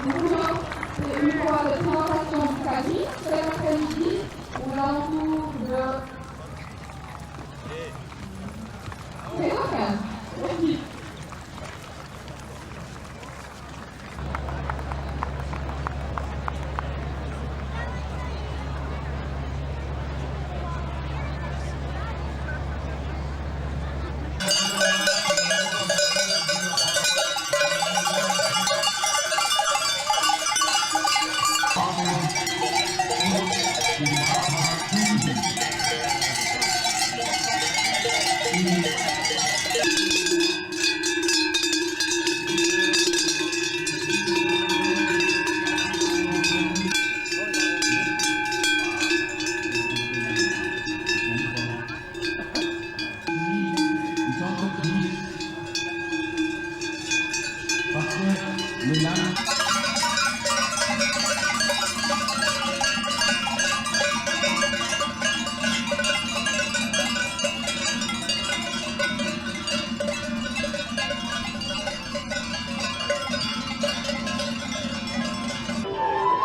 C'est une fois de présentation du caddie, cet après-midi, aux alentours de 15h15. Oui.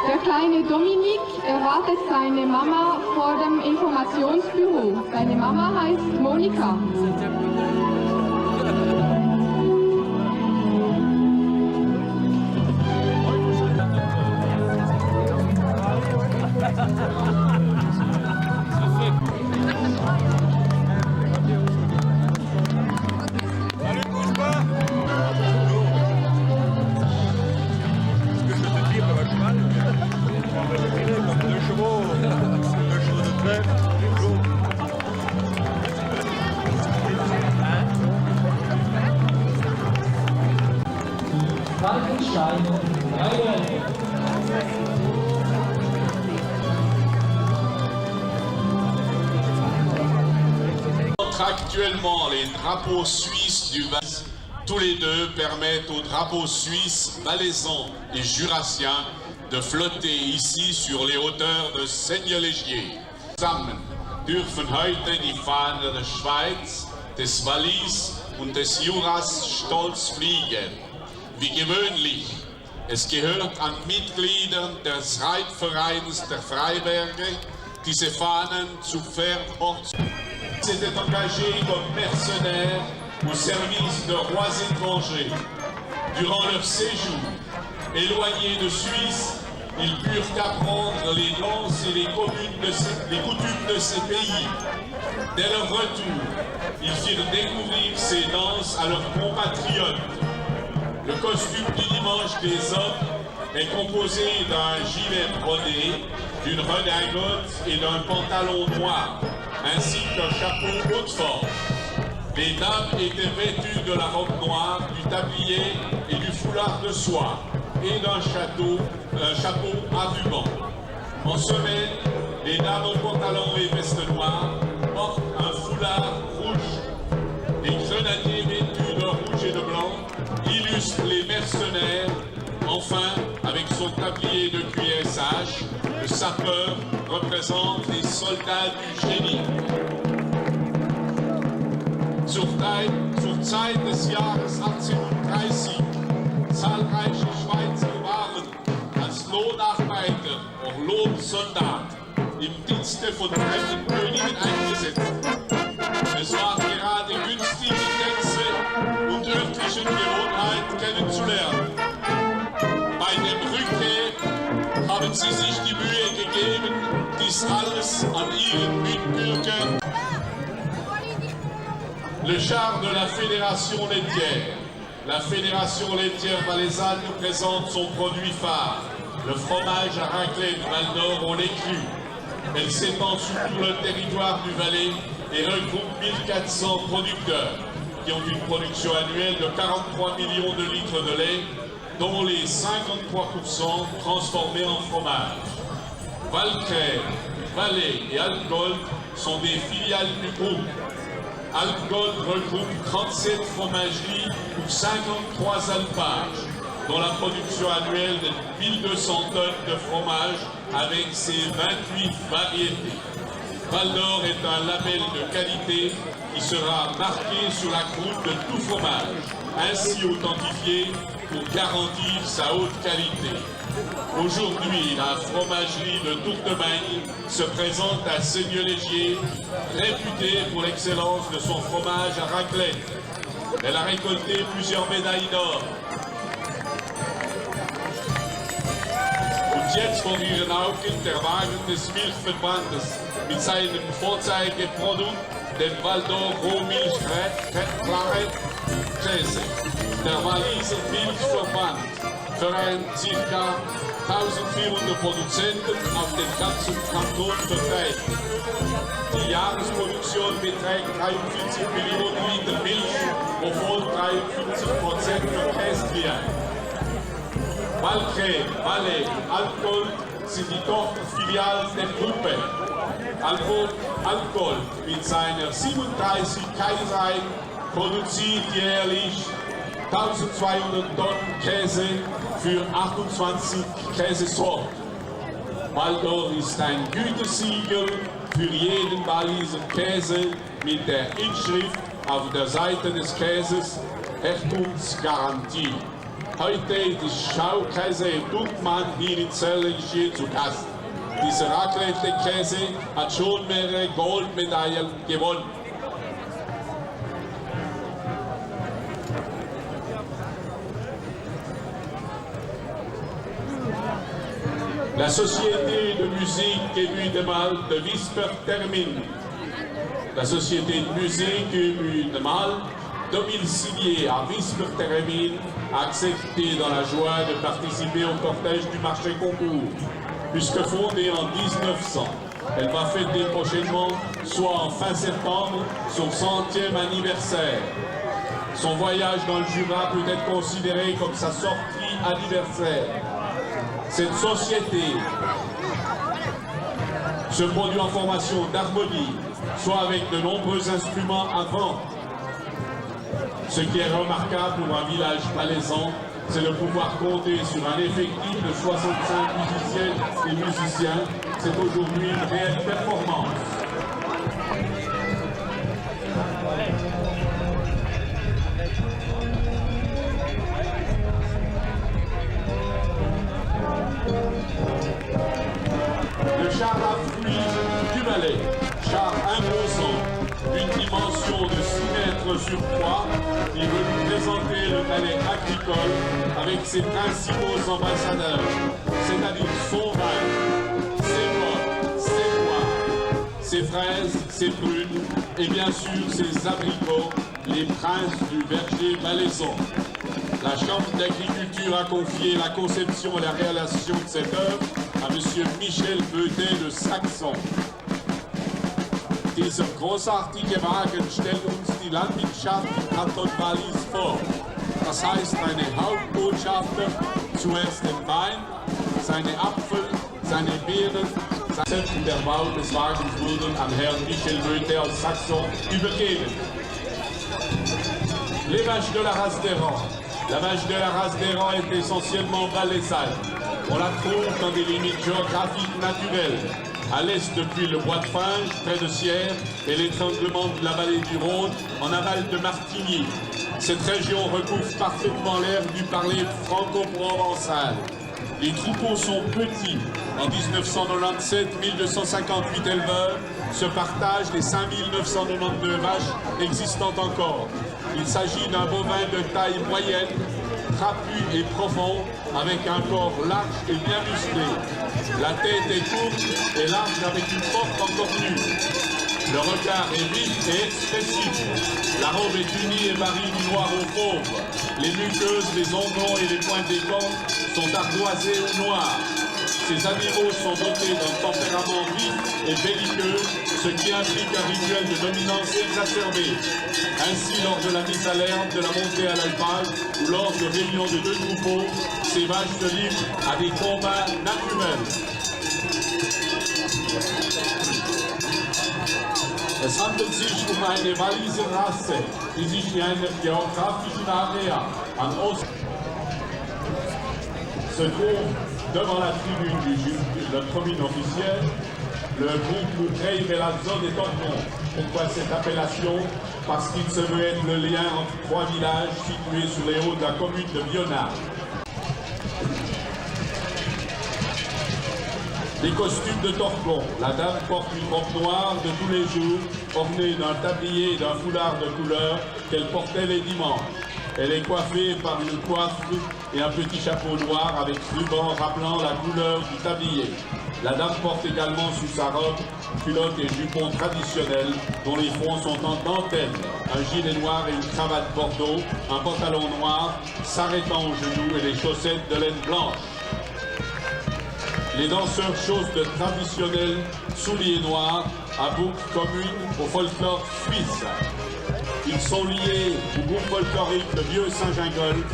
Der kleine Dominik erwartet seine Mama vor dem Informationsbüro. Seine Mama heißt Monika. Contractuellement, les drapeaux suisses du Valais, tous les deux permettent aux drapeaux suisses, valaisans et jurassiens de flotter ici sur les hauteurs de Seigneur-Légier. Zusammen dürfen heute die Fahnen der Schweiz, des Wallis und des Juras stolz fliegen. Wie gewöhnlich, es gehört an Mitgliedern des Reitvereins der Freiberger, diese Fahnen zu verorten. S'étaient engagés comme mercenaires au service de rois étrangers. Durant leur séjour, éloignés de Suisse, ils purent apprendre les danses et les coutumes de ces pays. Dès leur retour, ils firent découvrir ces danses à leurs compatriotes. Le costume du dimanche des hommes est composé d'un gilet brodé, d'une redingote et d'un pantalon noir, ainsi qu'un chapeau haut de forme. Les dames étaient vêtues de la robe noire, du tablier et du foulard de soie, et d'un chapeau à ruban. En semaine, les dames au pantalon et veste noire portent un foulard rouge. Les grenadiers vêtus de rouge et de blanc illustrent les mercenaires. Enfin, avec son tablier de cuir sage, le sapeur représente les soldats du génie. Zur Zeit des Jahres 1830 zahlreiche Schweizer waren als Lohnarbeiter und Lohnsoldat im Dienste von fremden Königen eingesetzt. Es war gerade günstig, die Tänze und örtlichen Gewohnheiten kennenzulernen. Bei dem Rückkehr haben sie sich die Mühe gegeben, dies alles an ihren Mitbürgern. Le char de la Fédération laitière. La Fédération laitière valaisanne nous présente son produit phare, le fromage à raclette du Val d'Or au lait cru. Elle s'étend sur tout le territoire du Valais et regroupe 1400 producteurs qui ont une production annuelle de 43 millions de litres de lait, dont les 53% transformés en fromage. Valcrème, Valais et Alpgold sont des filiales du groupe. Alpgold regroupe 37 fromageries pour 53 alpages, dont la production annuelle de 1200 tonnes de fromage avec ses 28 variétés. Val d'Or est un label de qualité qui sera marqué sur la croûte de tout fromage, ainsi authentifié pour garantir sa haute qualité. Aujourd'hui, la fromagerie de Tourtemagne se présente à Seigneur-Légier, réputée pour l'excellence de son fromage à raclette. Elle a récolté plusieurs médailles d'or. Und jetzt von Ihren Augen der Wagen des Milchverbandes mit seinem Vorzeigeprodukt, dem Waldorf Rohmilch-Claret Käse. Der Walliser Milchverband vereint ca. 1400 Produzenten auf den ganzen Kanton verteilt. Die Jahresproduktion beträgt 43 Millionen Liter Milch, wovon 53% verkäst werden. Valcreme, Valais, Alcool sind die Tochterfilialen der Gruppe. Alcool mit seiner 37 Kaisereien produziert jährlich 1200 Tonnen Käse für 28 Käsesorten. Waldorf ist ein Gütesiegel für jeden Walliser Käse mit der Inschrift auf der Seite des Käses Herkunftsgarantie. Heute ist Schaukäse Duckmann hier in Seigneur-Légier zu Gast. Dieser Raclette-Käse hat schon mehrere Goldmedaillen gewonnen. La société de musique Émue de Malte de Visper-Termine. La société de musique Émue de Malte, domiciliée à Visper-Termine, a accepté dans la joie de participer au cortège du marché concours. Puisque fondée en 1900, elle va fêter prochainement, soit en fin septembre, son 100e anniversaire. Son voyage dans le Jura peut être considéré comme sa sortie anniversaire. Cette société se produit en formation d'harmonie, soit avec de nombreux instruments à vent. Ce qui est remarquable pour un village valaisan, c'est de pouvoir compter sur un effectif de 65 musiciennes et musiciens. C'est aujourd'hui une réelle performance. Le char à fruits du Valais, char imposant, d'une dimension de 6 mètres sur 3, il veut nous présenter le Valais agricole avec ses principaux ambassadeurs, c'est-à-dire son vin, ses pommes, ses poires, ses fraises, ses prunes et bien sûr ses abricots, les princes du verger valaisan. La Chambre d'agriculture a confié la conception et la réalisation de cette œuvre à M. Michel Beutet de Saxon. Dieser großartige Wagen stellt uns die Landwirtschaft im Kanton Wallis vor. Das heißt, eine Hauptbotschafter, zuerst den Wein, seine Apfel, seine Beeren. Der Bau des Wagens wurden an Herrn Michel Beutet aus Saxon übergeben. Les vaches de la race d'Héran. La vache de la race d'Héran est essentiellement valaisanne. On la trouve dans des limites géographiques naturelles. À l'est depuis le bois de Finge, près de Sierre, et l'étranglement de la vallée du Rhône, en aval de Martigny. Cette région recouvre parfaitement l'aire du parler franco-provençal. Les troupeaux sont petits. En 1997, 1258 éleveurs se partagent les 5992 vaches existantes encore. Il s'agit d'un bovin de taille moyenne, trapu et profond, avec un corps large et bien musclé. La tête est courte et large avec une forte encornure. Le regard est vif et expressif. La robe est unie et varie du noir au fauve. Les muqueuses, les onglons et les pointes des cornes sont ardoisées au noir. Ces animaux sont dotés d'un tempérament vif et belliqueux, ce qui implique un rituel de dominance exacerbée. Ainsi, lors de la mise à l'herbe, de la montée à l'alpage ou lors de réunions de deux troupeaux, ces vaches se livrent à des combats naturels. Es handelt sich eine Walliser Rasse, die sich in einer geografischen Area an Ost se trouve devant la tribune de la tribune officielle. Le groupe nous crée de la zone des Tornons. Pourquoi cette appellation? parce qu'il se veut être le lien entre 3 villages situés sur les hauts de la commune de Bionard. Les costumes de Torcon. La dame porte une robe noire de tous les jours, ornée d'un tablier et d'un foulard de couleur qu'elle portait les dimanches. Elle est coiffée par une coiffe et un petit chapeau noir avec ruban rappelant la couleur du tablier. La dame porte également sous sa robe culotte et jupon traditionnels dont les fronts sont en dentelle, un gilet noir et une cravate bordeaux, un pantalon noir s'arrêtant aux genoux et les chaussettes de laine blanche. Les danseurs chaussent de traditionnels souliers noirs à boucles communes au folklore suisse. Ils sont liés au groupe folklorique Le Vieux Saint-Gingolf.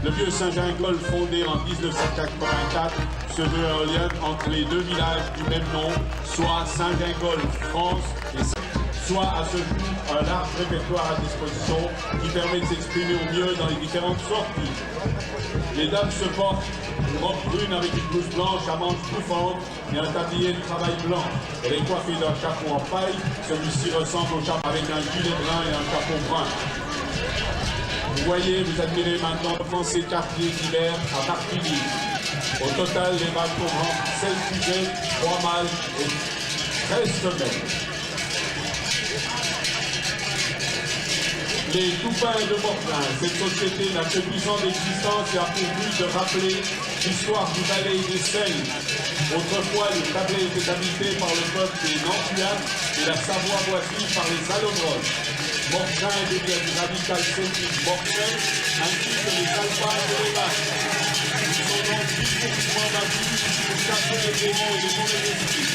Le Vieux Saint-Gingolf, fondé en 1984, se veut un lien entre les deux villages du même nom, soit Saint-Gingolf, France, et soit à ce jour un large répertoire à disposition qui permet de s'exprimer au mieux dans les différentes sorties. Les dames se portent une robe brune avec une blouse blanche à manches bouffantes et un tablier de travail blanc. Elle est coiffée d'un chapeau en paille, celui-ci ressemble au chapeau avec un gilet brun et un chapeau brun. Vous voyez, vous admirez maintenant le français quartier d'hiver à Martigny. Au total, les balcons rentrent 16 sujets, 3 mâles et 13 femelles. Les Toupins de Mortain, cette société n'a que 10 ans d'existence et a pour but de rappeler l'histoire du Valais des Seines. Autrefois, le Chablais était habité par le peuple des Nantuans et la Savoie voisine par les Allobroges. Mortain devient du radical celtique Mortain, ainsi que les Alpins de l'Évache. Ils sont donc difficilement battus pour chasser les démons et les mauvais esprits.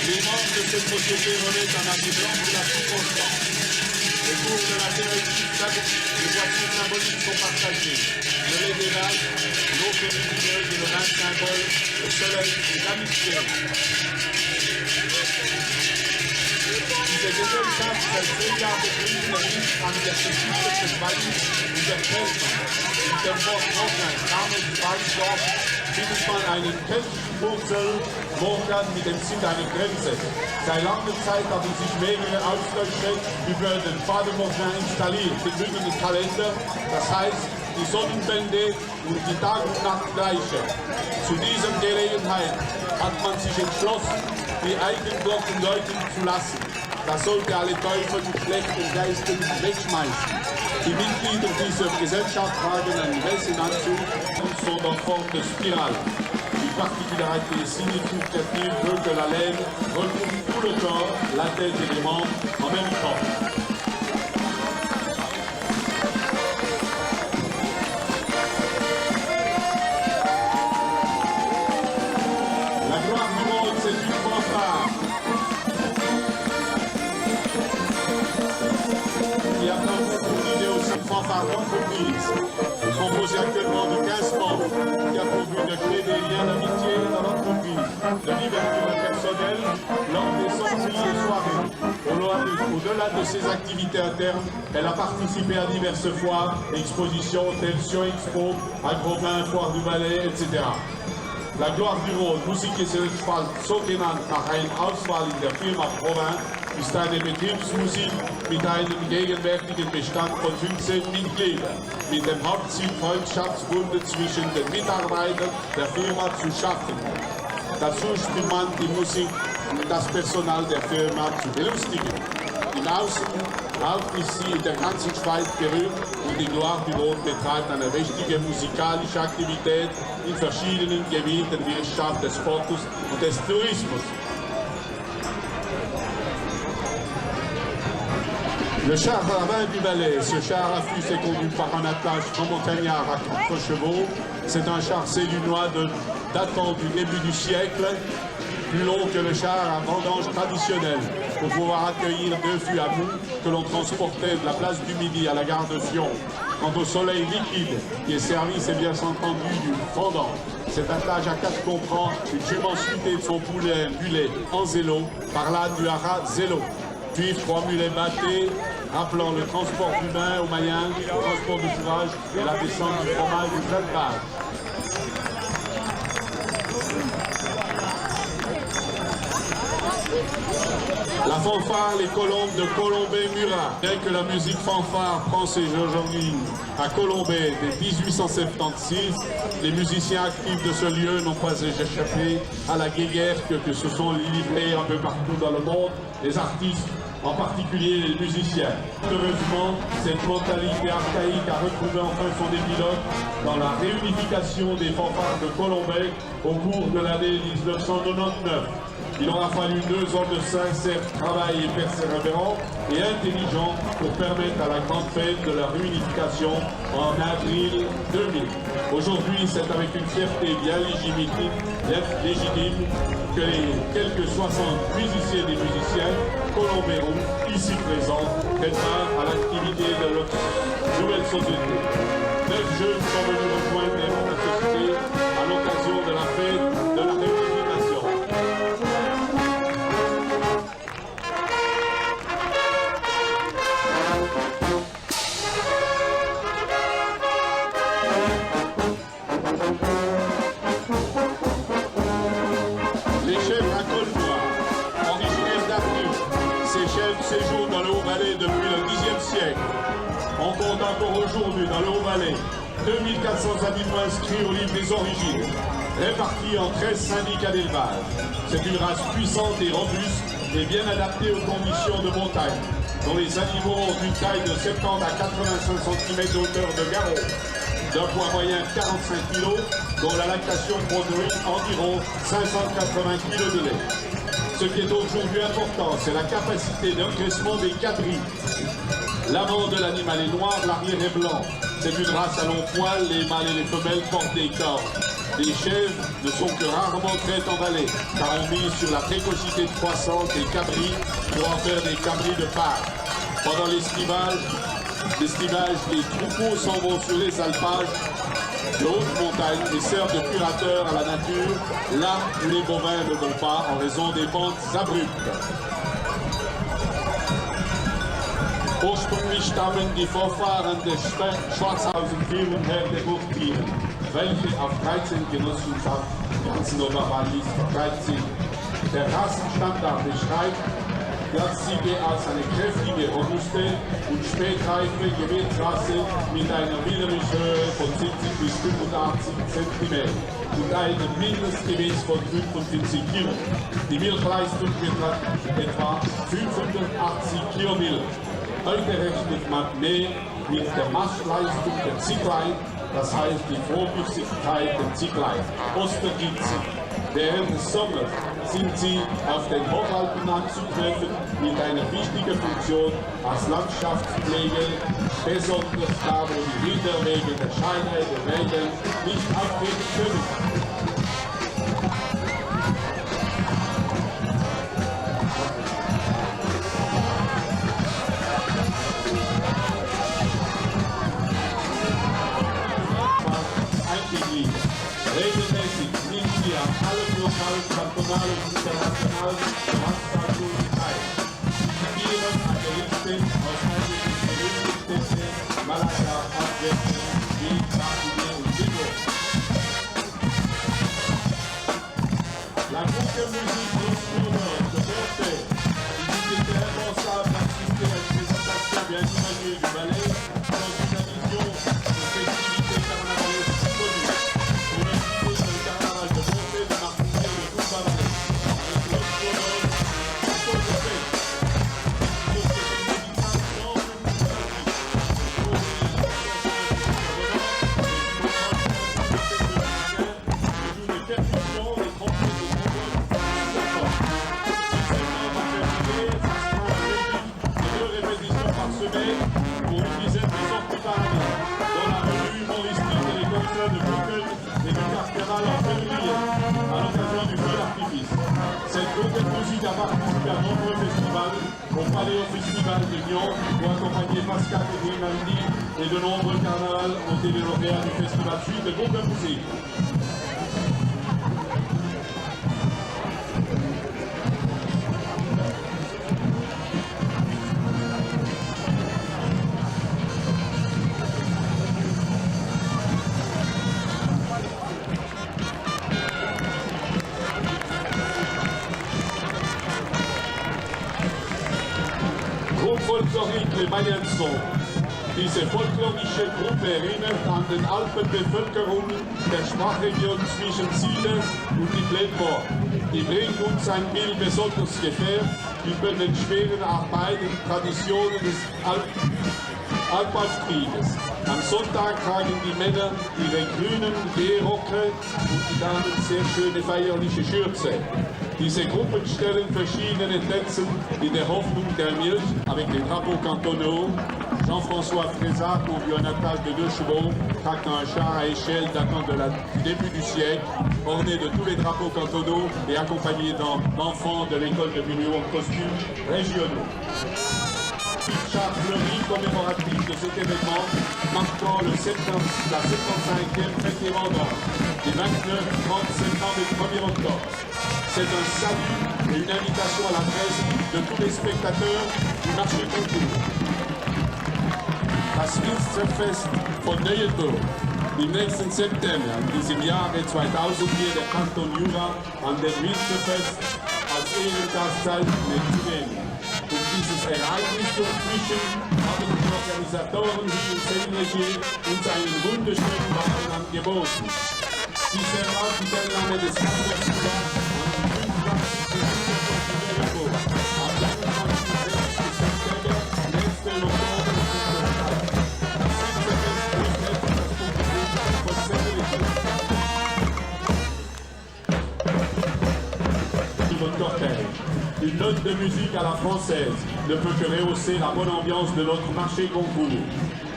Les membres de cette société remettent un habit blanc pour la circonstance. Au cours de la cérémonie, les voitures symboliques sont partagées. Le lait des vaches, l'eau fémineuse et le vin symbole, le soleil et l'amitié. Diese Gesellschaft seit 10 Jahren betrieben ist an der Geschichte des Wallis und der Kelten. In dem Wort Morgan, Name Walsdorf, findet man einen keltischen Wurzel, Morgan mit dem Sinn einer Grenze. Seit langer Zeit haben sich mehrere Auslöscher über den Vater Morgan installiert, begründen den Kalender, das heißt die Sonnenwende und die Tag- und Nachtgleiche. Zu dieser Gelegenheit hat man sich entschlossen, die Eigenglocken läuten zu lassen. Das sollte alle Teufel und schlechten Geisten wegschmeißen. Die Mitglieder dieser Gesellschaft tragen einen weißen Anzug und sont en forme de spirale. Une particularité significative veut que la laine recouvre tout le corps, la tête et les membres en même temps. La gloire du monde, c'est une fanfare qui a produit aussi une fanfare d'entreprise, composée actuellement de 15 membres, qui a pour but de créer des liens d'amitié dans l'entreprise, de l'ouverture personnelle lors des sorties et soirées. Au-delà de ses activités internes, elle a participé à diverses foires, expositions, telles Sion Expo, Agrobin, Foire du Valais, etc. La Gloire du Rhône, Musikgesellschaft, so genannt nach einer Auswahl in der Firma Provin, ist eine Betriebsmusik mit einem gegenwärtigen Bestand von 15 Mitgliedern, mit dem Hauptziel, Freundschaftsbunde zwischen den Mitarbeitern der Firma zu schaffen. Dazu spielt man die Musik, um das Personal der Firma zu belustigen. Im Außen auch ist sie in der ganzen Schweiz berühmt und die Gloire du Rhône betreibt eine wichtige musikalische Aktivität in verschiedenen Gebieten der Wirtschaft, des Sports und des Tourismus. Le char à vin du Valais, ce char à fût est conduit par un attelage grand montagnard à 4 chevaux. C'est un char cédunois datant du début du siècle, plus long que le char à vendange traditionnel, pour pouvoir accueillir 2 fûts à mou que l'on transportait de la place du Midi à la gare de Fion. Quant au soleil liquide, qui est servi, c'est bien entendu du fondant. Cet attelage à 4 comprend une jumensuité de son poulet en zélo, par là du haras zélo. Suivent 3 mulets battés, rappelant le transport d'humains au Mayen, le transport du fourrage et la descente du fromage du plâtrage. La fanfare Les Colombes de Colombey-Murat. Bien que la musique fanfare prend ses aujourd'hui à Colombey dès 1876, les musiciens actifs de ce lieu n'ont pas échappé à la guéguerre que se sont livrés un peu partout dans le monde, les artistes, en particulier les musiciens. Heureusement, cette mentalité archaïque a retrouvé enfin son épilogue dans la réunification des fanfares de Colombey au cours de l'année 1999. Il aura fallu 2 ans de sincère travail et persévérant et intelligent pour permettre à la grande fête de la réunification en avril 2000. Aujourd'hui, c'est avec une fierté bien légitime que les quelques 60 musiciens et musiciens colombéens ici présents prennent part à l'activité de notre nouvelle société. 9 jeunes sont venus rejoindre les membres de la société à l'occasion de la fête de la réunification. Séjourne dans le Haut-Valais depuis le Xe siècle. On compte encore aujourd'hui dans le Haut-Valais 2400 habitants inscrits au livre des origines, répartis en 13 syndicats d'élevage. C'est une race puissante et robuste et bien adaptée aux conditions de montagne, dont les animaux ont une taille de 70 à 85 cm de hauteur de garrot, d'un poids moyen 45 kg, dont la lactation produit environ 580 kg de lait. Ce qui est aujourd'hui important, c'est la capacité d'encaissement des quadrilles. L'avant de l'animal est noir, l'arrière est blanc. C'est une race à long poil, les mâles et les femelles portent des cornes. Les chèvres ne sont que rarement très emballées, car on mise sur la précocité de croissance des cabris pour en faire des cabris de part. Pendant l'estivage, les troupeaux s'en vont sur les alpages de haute montagne et servent de curateur à la nature, là où les bovins ne vont pas en raison des pentes abruptes. Ursprünglich stammen die Vorfahren des Schwarzhausen-Firmen her der Burgtiere, welche auf 13 Genossenschaften Oberwallis verteilt sind. Der Rassenstandard beschreibt Glatzige als eine kräftige, robuste und spätreife Gewichtsrasse mit einer mittleren Höhe von 70 bis 85 cm und einem Mindestgewicht von 45 kg. Die Milchleistung beträgt etwa 580 kg Milch. Heute rechnet man mehr mit der Mastleistung der Zicklein, das heißt die Vorwüchsigkeit der Zicklein, Ostergießen. Während des Sommers sind sie auf den Hochalpen anzutreffen mit einer wichtigen Funktion als Landschaftspflege, besonders da, wo die Rinder wegen der Scheinheit der Wege nicht auftreten können. Regelmäßig nimmt sie an allen lokalen, kantonalen und internationalen Veranstaltungen teil. Sie studieren an der Liste aus einigen Berühmungsstädten, Malaga, Antwerpen, Wien, Brasilia und Vigo. La Coupe Musique Instrument de Monte, ils étaient responsables d'assister à une présentation bien imaginée du ballet dans une allusion aux festivités carnavalesques connues. Pour une dizaine de sorties par année, dans la revue humoristique et les concerts de Google et du carnaval en février, à l'occasion du feu d'artifice. Cette Google musique a participé à nombreux festivals, au Paléo Festival de Lyon, pour accompagner Pascal et Grimaldi, et de nombreux carnavals ont été lauréats du festival suite de Google Musique. viele Mayenzon. Diese folklorische Gruppe erinnert an den Alpenbevölkerungen der Sprachregion zwischen Sile und die Pletmore. Die bringt uns ein Bild besonders gefärbt über den schweren Arbeit und Traditionen des Alpaufkrieges. Am Sonntag tragen die Männer ihre grünen Gehrocke und die Damen sehr schöne feierliche Schürze. Diese Gruppen stellen verschiedene Tänze in der Hoffnung der Milch avec les drapeaux cantonaux. Jean-François Frézard conduit un attelage de 2 chevaux, tractant un char à échelle datant du début du siècle, orné de tous les drapeaux cantonaux et accompagné d'enfants de l'école de milieu en costumes régionaux. Char fleuri commémoratif de cet événement marquant la 75e fête des vendanges des 29, 30 septembre et 1er octobre. C'est un salut et une invitation à la presse de tous les spectateurs du marché concours. Das Winzerfest von Neuenburg im nächsten September in diesem Jahre 2004 der Kanton Jura an dem Winzerfest als Ehrengastzeichnung zu nehmen. Um dieses Ereignis zu erfrischen, haben die Organisatoren hier in Saint-Léger uns einen wunderschönen Wagen angeboten. Diese Teilnahme des Kantons Jura am 25. November am 21. September nächsten Oktober Une note de musique à la française ne peut que rehausser la bonne ambiance de notre marché concours.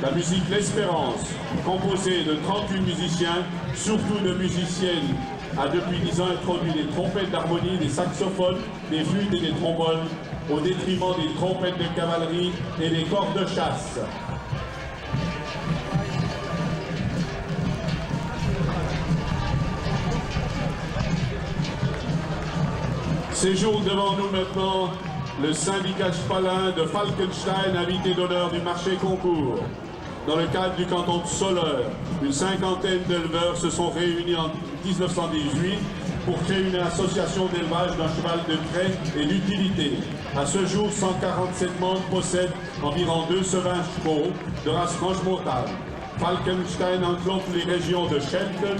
La musique L'Espérance, composée de 38 musiciens, surtout de musiciennes, a depuis 10 ans introduit des trompettes d'harmonie, des saxophones, des flûtes et des trombones, au détriment des trompettes de cavalerie et des corps de chasse. Séjourne devant nous maintenant le syndicat Spalin de Falkenstein, invité d'honneur du marché concours. Dans le cadre du canton de Soleure, une cinquantaine d'éleveurs se sont réunis en 1918 pour créer une association d'élevage d'un cheval de trait et d'utilité. À ce jour, 147 membres possèdent environ 220 chevaux de race franche-montagne. Falkenstein enclose les régions de Schelten,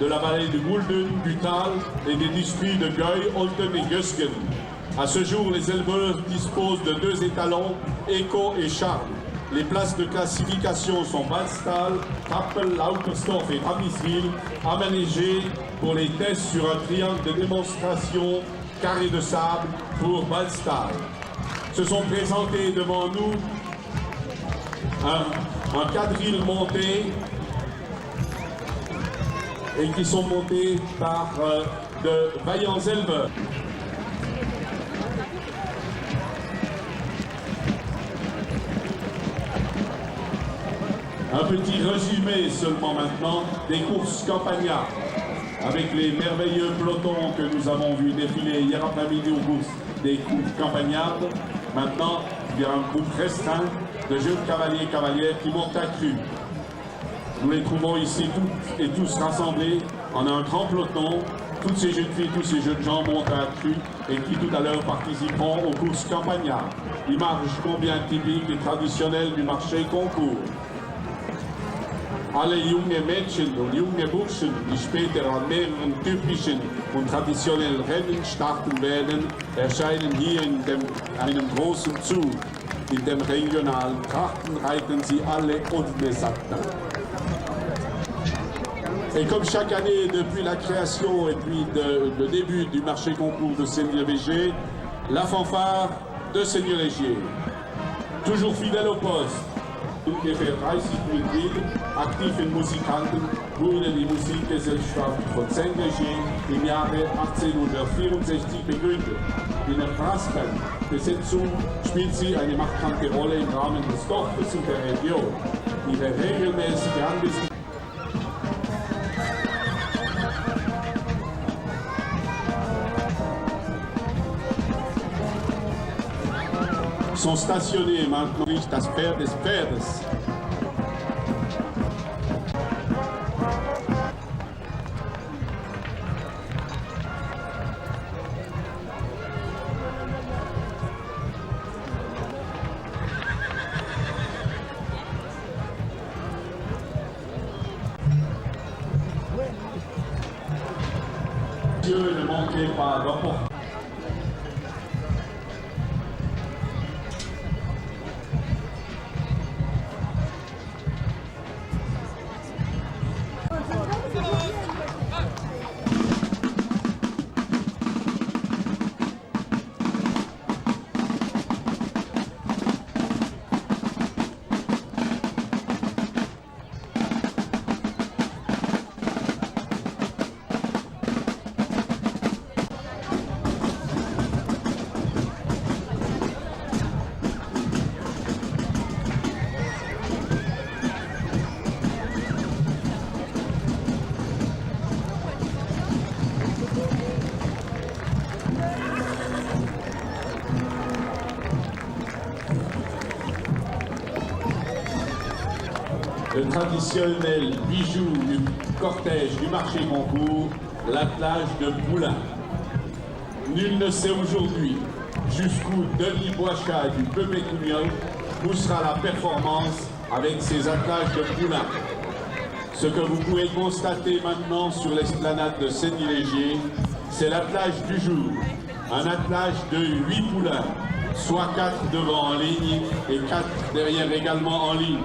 de la vallée du Gulden, du Tal et des districts de Guy, Olten et Gösgen. À ce jour, les éleveurs disposent de 2 étalons, Eco et Charles. Les places de classification sont Balstal, Kappel, Lautersdorf et Ramswil, aménagées pour les tests sur un triangle de démonstration carré de sable pour Balstal. Se sont présentés devant nous un quadrille monté et qui sont montés par de vaillants éleveurs. Un petit résumé seulement maintenant des courses campagnardes avec les merveilleux pelotons que nous avons vus défiler hier après-midi aux courses des courses campagnardes. Maintenant, il y a un groupe restreint de jeunes cavaliers et cavalières qui montent à cru. Nous les trouvons ici toutes et tous rassemblés en un grand peloton. Toutes ces jeunes filles, tous ces jeunes gens montent à cru et qui tout à l'heure participeront aux courses campagnardes. Image combien typique et traditionnelle du marché concours. Alle junge Mädchen und junge Burschen, die später an mehreren typischen und traditionellen Rennen starten werden, erscheinen hier in einem großen Zug. In dem regionalen Trachten reiten sie alle Odne Satin. Et comme chaque année, depuis la création et puis le début du marché concours de Saint-Léger, la fanfare de Saint-Léger. Toujours fidèle au poste. Ungefähr 30 Mitglieder, aktiven Musikanten, wurden die Musikgesellschaft von Saint-Léger im Jahre 1864 gegründet. In der Brassband-Besetzung spielt sie eine markante Rolle im Rahmen des Dorfes und der Region. Ihre regelmäßige Anwesenheit sont stationnés maintenant nicht das Pferd des Pferdes. Dieu, ne manquez pas d'emporter. Le traditionnel bijou du cortège du marché Goncourt, l'attelage de poulain. Nul ne sait aujourd'hui jusqu'où Denis Boichat du Peu-Pécuniol poussera la performance avec ses attelages de poulain. Ce que vous pouvez constater maintenant sur l'esplanade de Sény-Légier, c'est l'attelage du jour. Un attelage de 8 poulains, soit 4 devant en ligne et 4 derrière également en ligne.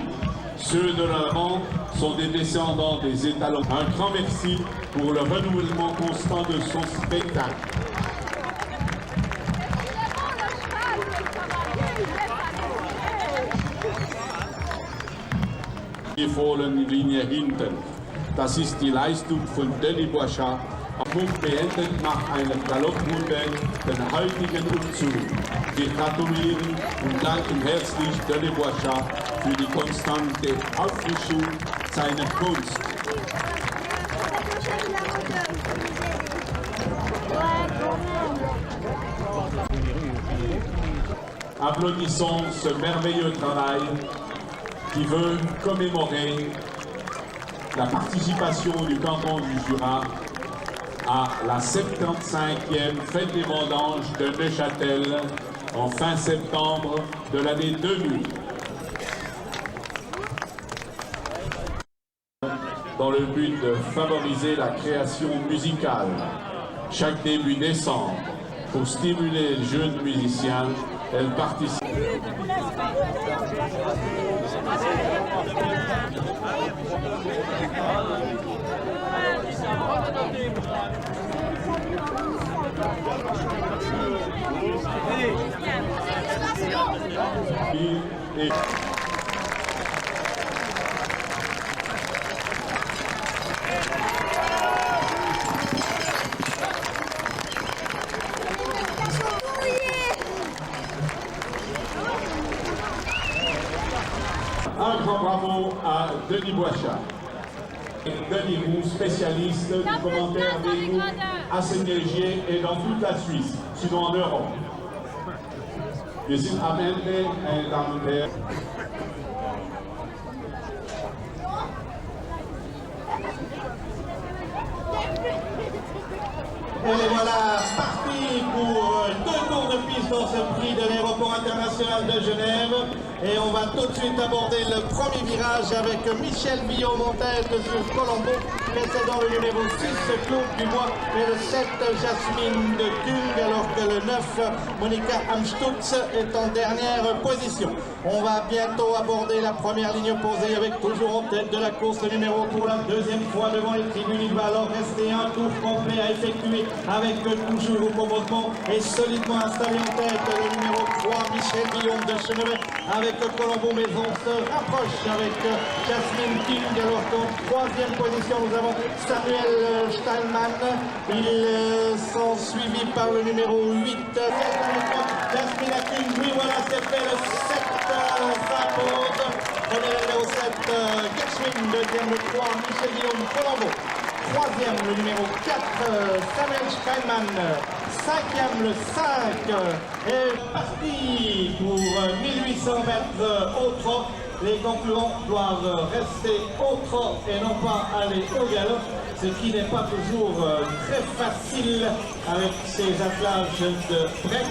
Ceux de l'avant sont des descendants des étalons. Un grand merci pour le renouvellement constant de son spectacle. Die Fohlenlinie hinten. Das ist die Leistung von Denis Boichat. Am Hof beendet nach einer Galopprunde den heutigen Umzug. Wir gratulieren und danken herzlich Denis Boichat für die konstante Auffrischung seiner Kunst. Applaudissons ce merveilleux travail qui veut commémorer la participation du canton du Jura à la 75e fête des vendanges de Neuchâtel en fin septembre de l'année 2000. Dans le but de favoriser la création musicale chaque début décembre pour stimuler les jeunes musiciens, elle participe. Un grand bravo à Denis Boichat. Denis Roux, spécialiste du commentaire des groupes à Sény-Légier et dans toute la Suisse, sinon en Europe. Wir sind am Ende, meine Damen und Herren. Et les voilà partis pour 2 tours de piste dans ce prix de l'aéroport international de Genève. Et on va tout de suite aborder le premier virage avec Michel Villon en tête sur Colombo, précédant le numéro 6, Claude Dubois, et le 7, Jasmine de Tung, alors que le 9, Monica Amstutz, est en dernière position. On va bientôt aborder la première ligne posée avec toujours en tête de la course le numéro pour la deuxième fois devant les tribunes. Il va alors rester un tour complet à effectuer avec toujours au commandement et solidement installé en tête le numéro 3, Michel Villon de Chenevet avec Colombo, mais on se rapproche avec Jasmine King, alors qu'en troisième position nous avons Samuel Steinmann. Ils sont suivis par le numéro 8, Jasmine King. Oui, voilà, c'est fait le 7, s'impose. Premier numéro 7, Gershwin, deuxième le 3, Michel Villon, Colombo. Troisième, le numéro 4, Samuel Steinmann. Cinquième, le 5, est parti pour 1800 mètres au trot. Les concurrents doivent rester au trot et non pas aller au galop, ce qui n'est pas toujours très facile avec ces attelages de break.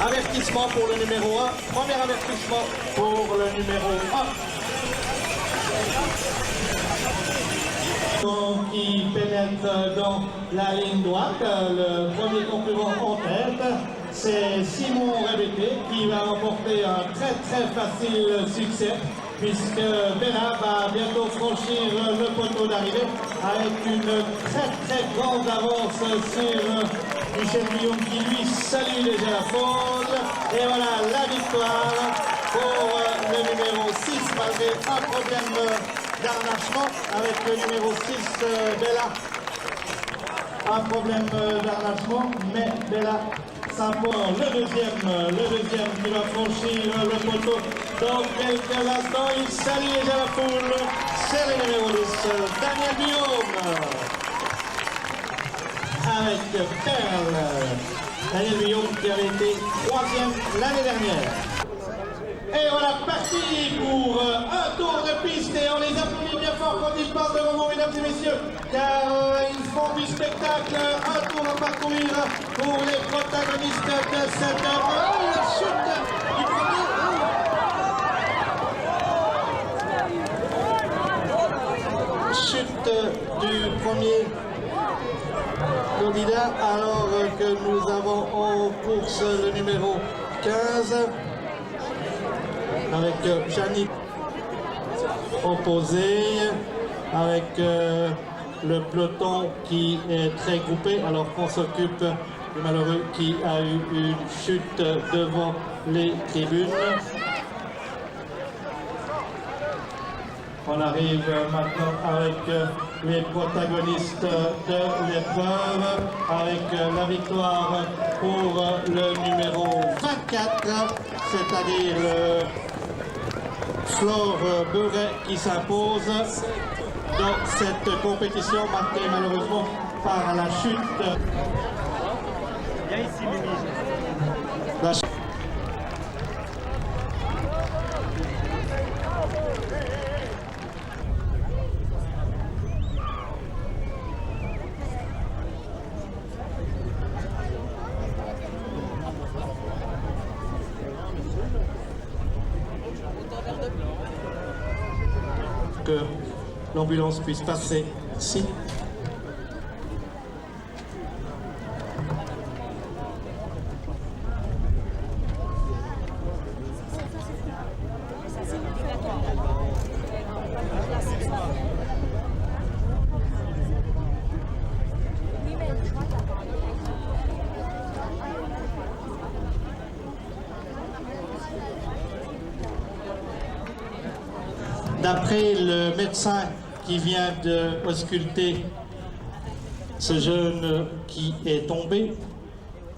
Avertissement pour le numéro 1. Premier avertissement pour le numéro 1. Qui pénètre dans la ligne droite. Le premier concurrent en tête, c'est Simon Rébété qui va remporter un très facile succès puisque Bella va bientôt franchir le poteau d'arrivée avec une très grande avance sur Michel Guillaume qui lui salue déjà la foule. Et voilà la victoire pour le numéro 6 malgré un problème d'harnachement avec le numéro 6 Bella. Un problème d'harnachement, mais Bella s'impose. Le deuxième qui va franchir le poteau dans quelques instants. Il salue déjà la foule. C'est le numéro 10, Daniel Guillaume. Avec Perle. Daniel Guillaume qui avait été 3e l'année dernière. Et voilà parti pour un tour de piste et on les applaudit bien fort quand ils passent devant vous, mesdames et messieurs, car ils font du spectacle, un tour à parcourir pour les protagonistes de cette la chute du premier. Chute du premier candidat alors que nous avons en course le numéro 15. Avec Janine opposé, avec le peloton qui est très groupé, alors qu'on s'occupe du malheureux qui a eu une chute devant les tribunes. On arrive maintenant avec les protagonistes de l'épreuve, avec la victoire pour le numéro 24, c'est-à-dire le Flore Beuret qui s'impose dans cette compétition marquée malheureusement par la chute. Que l'ambulance puisse passer ici. D'après le médecin qui vient d'ausculter ce jeune qui est tombé,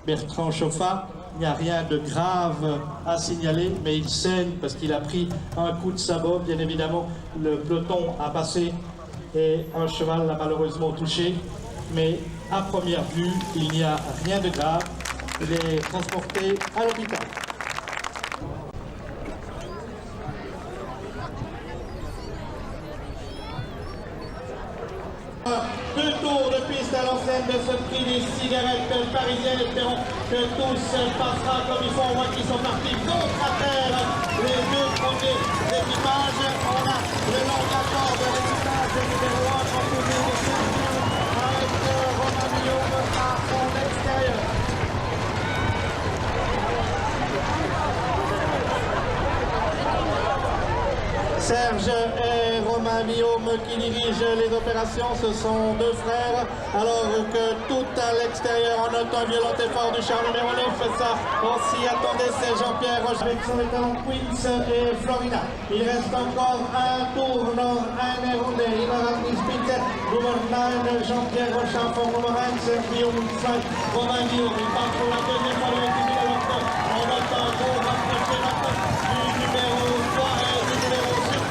Bertrand Chauffat, il n'y a rien de grave à signaler, mais il saigne parce qu'il a pris un coup de sabot. Bien évidemment, le peloton a passé et un cheval l'a malheureusement touché, mais à première vue, il n'y a rien de grave. Il est transporté à l'hôpital. Deux tours de piste à l'enseigne de ce prix des cigarettes parisiennes. Espérons que tout se passera comme il faut. On voit qu'ils sont partis contre à terre les deux premiers équipages. On a le long d'accord de l'équipage numéro 1 composé de Sergio avec Romain Guillaume à son extérieur. Serge et Romain Guillaume qui dirigent les opérations, ce sont deux frères, alors que tout à l'extérieur on note un violent effort du char numéro 9, ça on s'y attendait, c'est Jean-Pierre Roche avec son étalon Queens et Florina. Il reste encore un tour dans un Héroundé, il va ramener Spitzer, numéro 9, Jean-Pierre Roche en forme numéro 1, c'est Guillaume 5, Romain Guillaume, il part pour la deuxième fois le équipe de l'autre, on note un gros rapproché maintenant du numéro 3 et du numéro 6.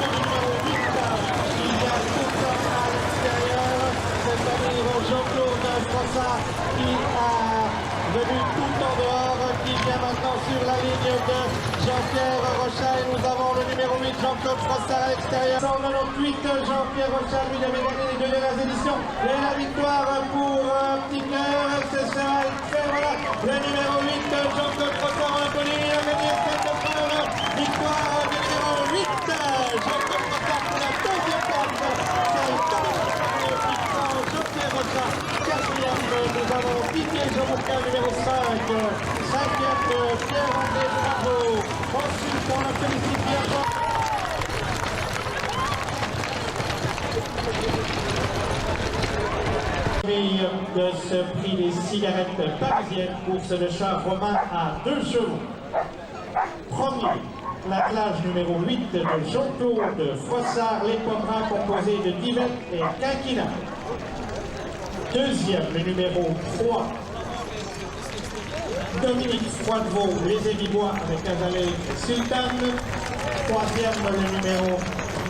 Jean-Claude Frossard qui a venu tout en dehors, qui vient maintenant sur la ligne de Jean-Pierre Rocha et nous avons le numéro 8 Jean-Claude Frossard à l'extérieur. 198, Jean-Pierre Rochard, lui avait gagné les deux dernières éditions. Et la victoire pour Petit Cœur, c'est ça, voilà. Le numéro 8, Jean-Claude Frossard, on l'a connu, il a gagné cette épreuve. Victoire du numéro 8, Jean-Claude Frossard pour la deuxième place. C'est Dominique qui prend Jean-Pierre Rochard. Quatrième, nous avons Didier Jean-Bouquin, numéro 5. Cinquième, Pierre-André Bravo. Ensuite, on a félicité Pierre. De ce prix des cigarettes parisiennes, course de char romain à 2 chevaux. Premier, l'attelage numéro 8 de Jean-Claude Frossard, les pommerins composés de Divette et Quinquina. Deuxième, le numéro 3, Dominique Froidevaux, les Évibois avec Azalée Sultan. Troisième, le numéro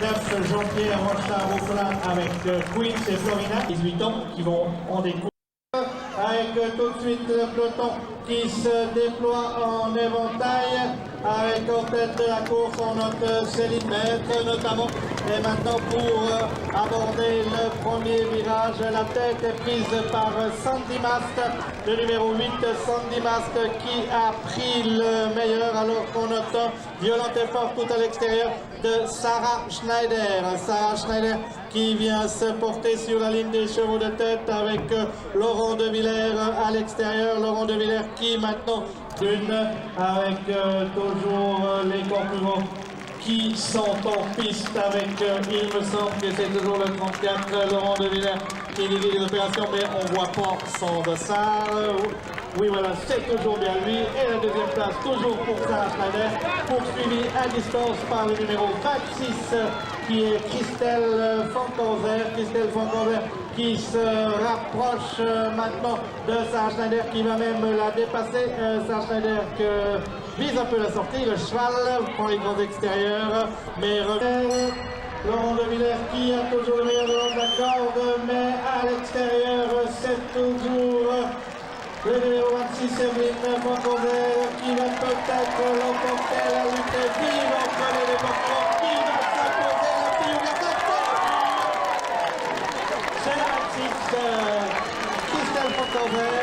9, Jean-Pierre Rochard avec Queens et Florina, 18 ans, qui vont en découvrir. Avec tout de suite le peloton qui se déploie en éventail. Avec en tête de la course, on note Céline Maître notamment. Et maintenant pour aborder le premier virage, la tête est prise par Sandy Mast, le numéro 8, Sandy Mast qui a pris le meilleur alors qu'on note violent effort tout à l'extérieur de Sarah Schneider. Sarah Schneider qui vient se porter sur la ligne des chevaux de tête avec Laurent de Villers à l'extérieur. Laurent de Villers qui maintenant avec toujours les concurrents qui sont en piste avec, il me semble que c'est toujours le 34, Laurent de Villers qui dirige les opérations, mais on ne voit pas son dossard. Oui, voilà, c'est toujours bien lui. Et la deuxième place, toujours pour Sarah Schneider, poursuivi à distance par le numéro 26, qui est Christelle Fanconzer. Christelle Fanconzer qui se rapproche maintenant de Sarah Schneider, qui va même la dépasser. Sarah Schneider qui vise un peu la sortie. Le cheval prend les grands extérieurs, mais Laurent de Villers qui a toujours le meilleur de la corde, mais à l'extérieur, c'est toujours le numéro 26, Evelyne Fanconzer, qui va peut-être l'emporter la lutte vive entre les départements, qui va s'imposer la fille ou la c'est la 26, Christelle Fanconzer,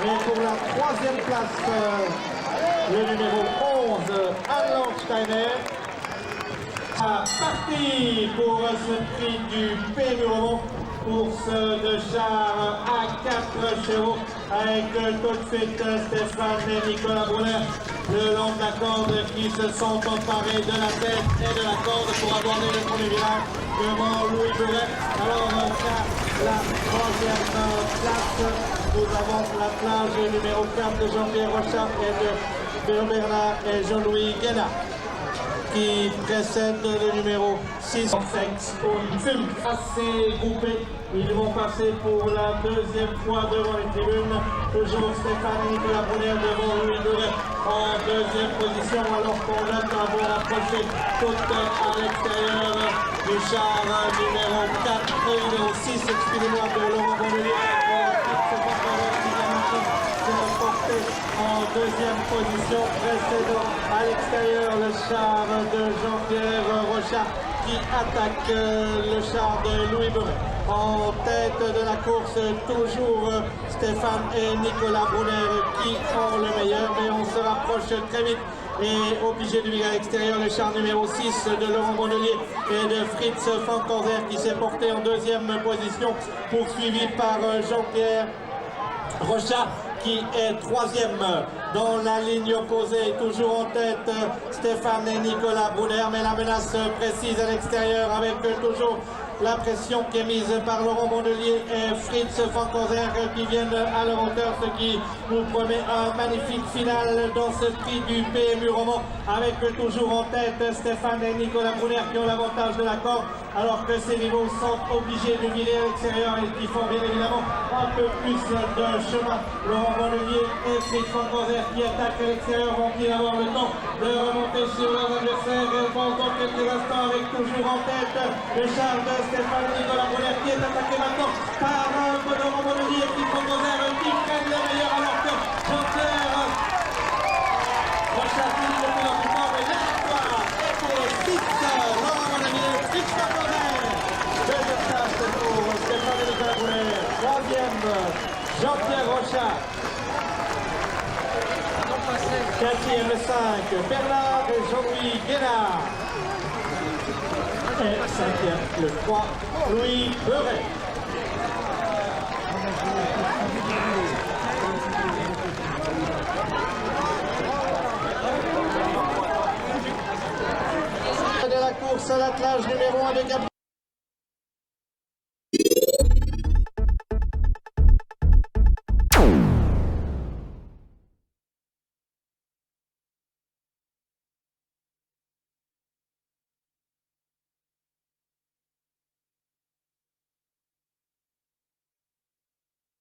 et pour la troisième place, le numéro 11, Anne Steiner. Parti pour ce prix du PMU course de char à 4 chevaux avec tout de suite Stéphane et Nicolas Brunner le long de la corde qui se sont emparés de la tête et de la corde pour aborder le premier virage devant Louis Bouret. Alors la troisième place, nous avons la plage numéro 4 de Jean-Pierre Rochard et de Bernard et Jean-Louis Guénard qui précède le numéro 6, Sex und Film. Assez groupés, ils vont passer pour la deuxième fois devant les tribunes. Toujours Stéphane et Nicolas Brunner devant Louis Bouret en deuxième position, alors qu'on note avoir approché tout à l'extérieur du char numéro 4, numéro 6, excusez-moi, de Laurent Bonnelier. En deuxième position, précédant à l'extérieur le char de Jean-Pierre Rochard qui attaque le char de Louis Bouret. En tête de la course, toujours Stéphane et Nicolas Brunner qui ont le meilleur, mais on se rapproche très vite et obligé de virer à l'extérieur le char numéro 6 de Laurent Bonnelier et de Fritz Fanconzer qui s'est porté en deuxième position, poursuivi par Jean-Pierre Rochard qui est troisième dans la ligne opposée, toujours en tête Stéphane et Nicolas Brunner, mais la menace précise à l'extérieur avec toujours la pression qui est mise par Laurent Bonnelier et Fritz Fanconzer qui viennent à leur hauteur, ce qui nous promet un magnifique final dans ce prix du PMU Roman avec toujours en tête Stéphane et Nicolas Brunner qui ont l'avantage de la corde alors que ces rivaux sont obligés de virer à l'extérieur et qui font bien évidemment un peu plus de chemin. Laurent Bonnelier et Fritz Fanconzer qui attaquent à l'extérieur vont-ils avoir le temps de remonter sur leurs adversaires pendant quelques instants avec toujours en tête le char de Stéphane et Nicolas Brunner qui est attaqué maintenant par Laurent Bonnelier et Fritz Fanconzer qui prennent le meilleur alors que Jean-Pierre Rochard qui le plus important, mais la victoire est pour le 6 Sacha. 4e le 5, Bernard et Jean-Louis Guénard. Et 5e le 3, Louis Beuret. De la course à l'attelage numéro 1 de Gabriel.